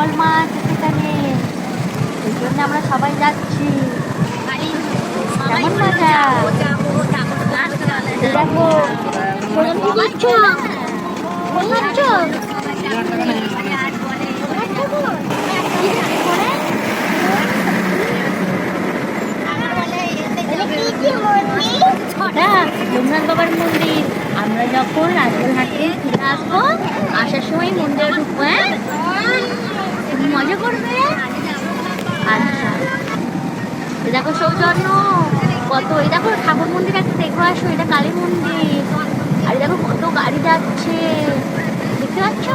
জল মাছ সেখানে, এই জন্য আমরা সবাই যাচ্ছি। কেমন মজা! দেখো লোকনাথ বাবার মন্দির। আমরা যখন রাজবাড়ি থেকে ফিরে আসবো, আসার সময় মন্দিরে ঢুকবো। হ্যাঁ, মজা করবে। আচ্ছা, দেখো সৌজন্য কত, এই দেখো ঠাকুর মন্দির একটা দেখো, আসো, এটা কালী মন্দির। আর দেখো কত গাড়ি যাচ্ছে, দেখতে পাচ্ছ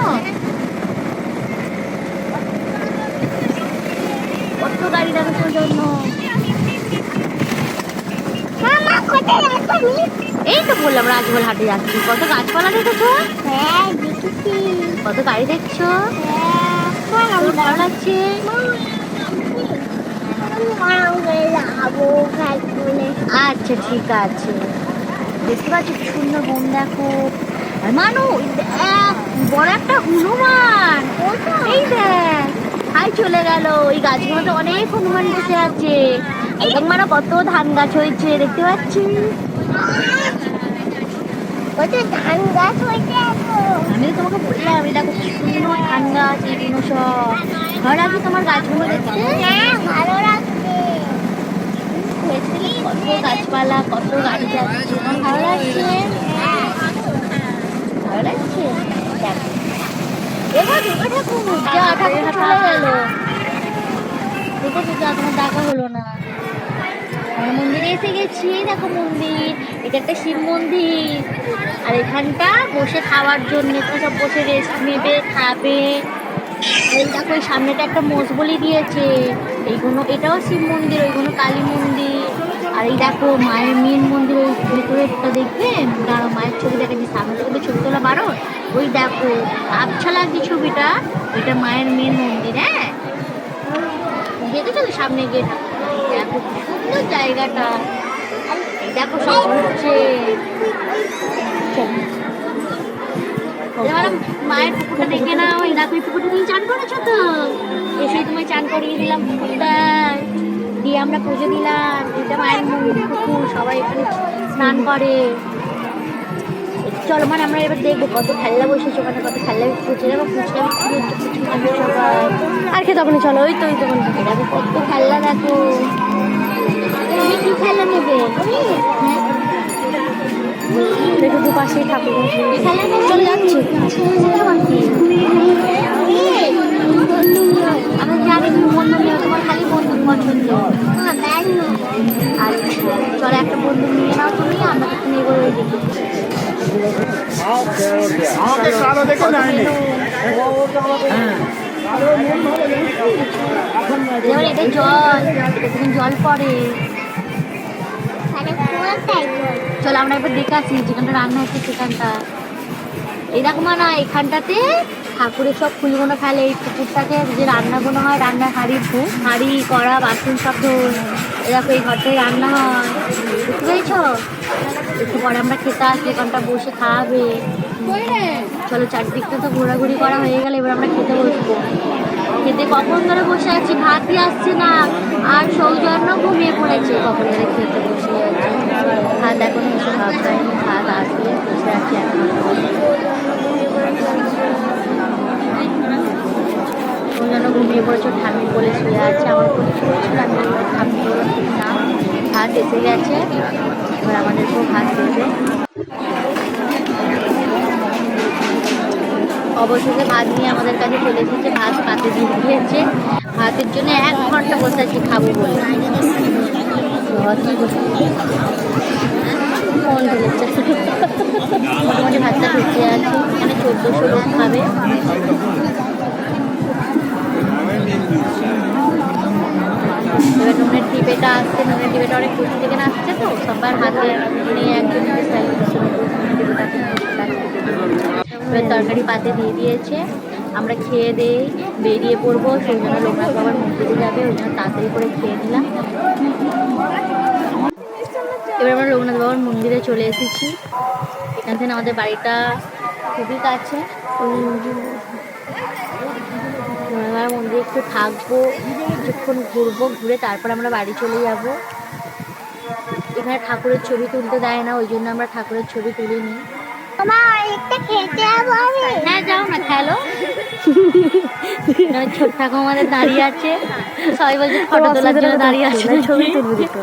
কত গাড়ি, দেখো সৌজন্য। এই তো বললাম রাজবল হাটে যাচ্ছি। কত গাছপালা দেখেছো? হ্যাঁ দেখেছি। কত গাড়ি দেখছো? হ্যাঁ, ভালো লাগছে। আচ্ছা ঠিক আছে। দেখতে পাচ্ছি কি সুন্দর বোন, দেখো। আর মানু বড় একটা হনুমান, এই দেখ, হাই চলে গেল। ওই গাছগুলোতে অনেক হনুমান বসে আছে। এবং মানে কত ধান গাছ হয়েছে দেখতে পাচ্ছি। ধান গাছ হয়েছে, আমি তো তোমাকে বললাম, আমি দেখো কি সুন্দর ধান গাছ, এগুলো সব। ভালো লাগছে তোমার গাছগুলো দেখতে? হ্যাঁ ভালো লাগছে। কত গাছপালা, কত গাড়ি যাচ্ছে, ভালো লাগছে। ভালো লাগছে। এবার ঠাকুর যা, ঠাকুর চলে গেল। দেখেছো, যা তোমার দেখা হলো না। আমরা মন্দিরে এসে গেছি। দেখো মন্দির, এটা একটা শিব মন্দির। আর এখানটা বসে খাওয়ার জন্য, তোমরা সব বসে রেস্ট নেবে, খাবে। এই দেখো এই সামনেটা একটা মসবলি দিয়েছে। এইগুলো, এটাও শিব মন্দির, ওইগুলো কালী মন্দির। আর এই দেখো মায়ের মেন মন্দির, ওই ভেতরেরটা দেখবেন। দাঁড়ো, মায়ের ছবি দেখেছি, সামনে থেকে তো ছবি তোলা বারণ। ওই দেখো আচ্ছা লাগছে ছবিটা, এটা মায়ের মেন মন্দির। হ্যাঁ, দেখেছো তো সামনে গিয়ে দেখো কি সুন্দর জায়গাটা। দেখো সব হচ্ছে। মায়ের পুকুরটা দেখে নাও। এই দেখো এই পুকুরটা তুমি চান করেছো তো? এসে তোমায় চান করিয়ে দিলাম পুকুরটায়, দিয়ে আমরা পুজো দিলাম। এটা মায়ের পুকুর, সবাই একটু স্নান করে। চলো মানে আমরা এবার দেখবো কত খেলনা বসেছে ওখানে, কত খেলনা ফুচে যাবো, ফুচকা সবাই আর খেতে হবে না। চলো, ওই তো ওই দোকান থেকে দেখো কত খেলনা। দেখো তুমি কি খেলনা নেবে? দেখো দুপাশেই ঠাকুর চলে যাচ্ছে। আমি জানি তুমি বন্ধু নিয়ে, তোমার খালি বন্ধু পছন্দ। আচ্ছা চলো, একটা বন্ধু নিয়ে নাও তুমি, আমরা একটু নিয়ে বলে দেখি। এটা জল, জল পড়ে। চলো আমরা এবার দেখে আসি যেখানটা রান্না হচ্ছে সেখানটা। এই দেখো না, এখানটাতে ঠাকুরের সব ফুলগুলো ফেলে। এই পুকুরটাকে যে রান্নাগুলো হয়, রান্নার হাঁড়ি কড়া বাসন সব ধোয়। এই দেখো এই ঘরটায় রান্না হয়, বুঝতে পেরেছ? একটু পরে আমরা খেতে আসবো, এখানটা বসে খাওয়াবে। চলো, চারদিকটা তো ঘোরাঘুরি করা হয়ে গেলে এবার আমরা খেতে বসবো। খেতে কখন ধরে বসে আছি, ভাতই আসছে না। আর সৌজন্য ঘুমিয়ে পড়েছে, কখন ধরে খেতে বসে আছে। ভাত এখন এসে ভাত খাইনি, ভাত আসলে বসে আছি এখন। সৌজন্য ঘুমিয়ে পড়েছে, ঠান্ডি বলে শুয়ে আছে। আমার কোনো ছিল, আমি ঠান্ডি বলে ঠিক না। ভাত এসে গেছে, এবার আমাদেরকেও ভাত দেবে। অবশেষে ভাত নিয়ে আমাদের কাছে চলে এসেছে। ভাত পাতে দিয়ে দিয়েছে। ভাতের জন্য 1 ঘন্টা বসে আছি খাবো বলে। মন ঢেলেছে, মোটামুটি ভাতটা ঢুকে আছে। এখানে 1400 লোক খাবে। এবার নুনের টিপেটা আসছে, নুনের টিপেটা অনেক দূর থেকে আসছে তো, সবার হাতে নিয়ে একজন এবার তরকারি পাতে দিয়ে দিয়েছে। আমরা খেয়ে দিয়ে বেরিয়ে পড়বো। সেই জন্য লোকনাথ বাবার মন্দিরে যাবে, ওই জন্য তাড়াতাড়ি করে খেয়ে নিলাম। এবার আমরা লোকনাথ বাবার মন্দিরে চলে এসেছি। এখান থেকে আমাদের বাড়িটা খুবই কাছে। আমরা মন্দিরে একটু থাকবো, কিছুক্ষণ ঘুরবো, ঘুরে তারপর আমরা বাড়ি চলে যাব। এখানে ঠাকুরের ছবি তুলতে দেয় না, ওই জন্য আমরা ঠাকুরের ছবি তুলিনি। হ্যাঁ যাও না, খেলো। ছোট ঠাকুর আমাদের দাঁড়িয়ে আছে, সবাই বলছে ফটো তোলার জন্য দাঁড়িয়ে আছে, ছবি তুলবি তো।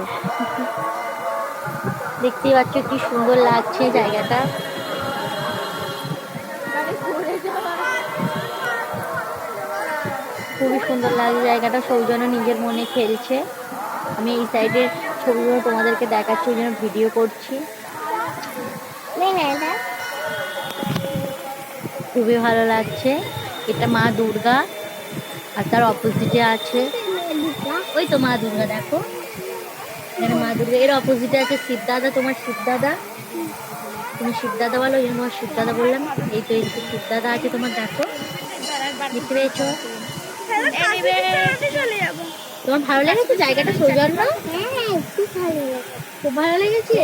দেখতেই পাচ্ছ কি সুন্দর লাগছে জায়গাটা। খুবই সুন্দর লাগছে জায়গাটা, সৌজন্য নিজের মনে খেলছে। আমি এই সাইডের ছবিগুলো তোমাদেরকে দেখাচ্ছি, ওই জন্য ভিডিও করছি। খুবই ভালো লাগছে। এটা মা দুর্গা, আর তার অপোজিটে আছে ওই তো মা দুর্গা, দেখো এখানে মা দুর্গা। এর অপোজিটে আছে শিবদাদা, তোমার শিবদাদা, তুমি শিবদাদা বলো, ওই জন্য তোমার শিবদাদা বললাম। এই তো এই শিবদাদা আছে তোমার, দেখো দেখতে পেয়েছো। তোমার ভালো লেগেছে জায়গাটা সৌজন্য? খুব ভালো লেগেছে।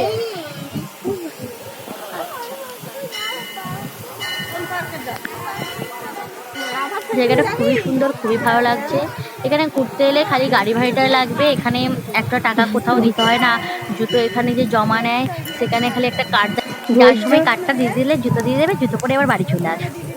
জায়গাটা খুবই সুন্দর, খুবই ভালো লাগছে। এখানে ঘুরতে এলে খালি গাড়ি ভাড়াটা লাগবে, এখানে একটা টাকা কোথাও দিতে হয় না। জুতো এখানে যে জমা নেয়, সেখানে খালি একটা কার্ড, যাওয়ার সময় কার্ডটা দিয়ে দিলে জুতো দিয়ে দেবে, জুতো পরে আবার বাড়ি চলে আসবে।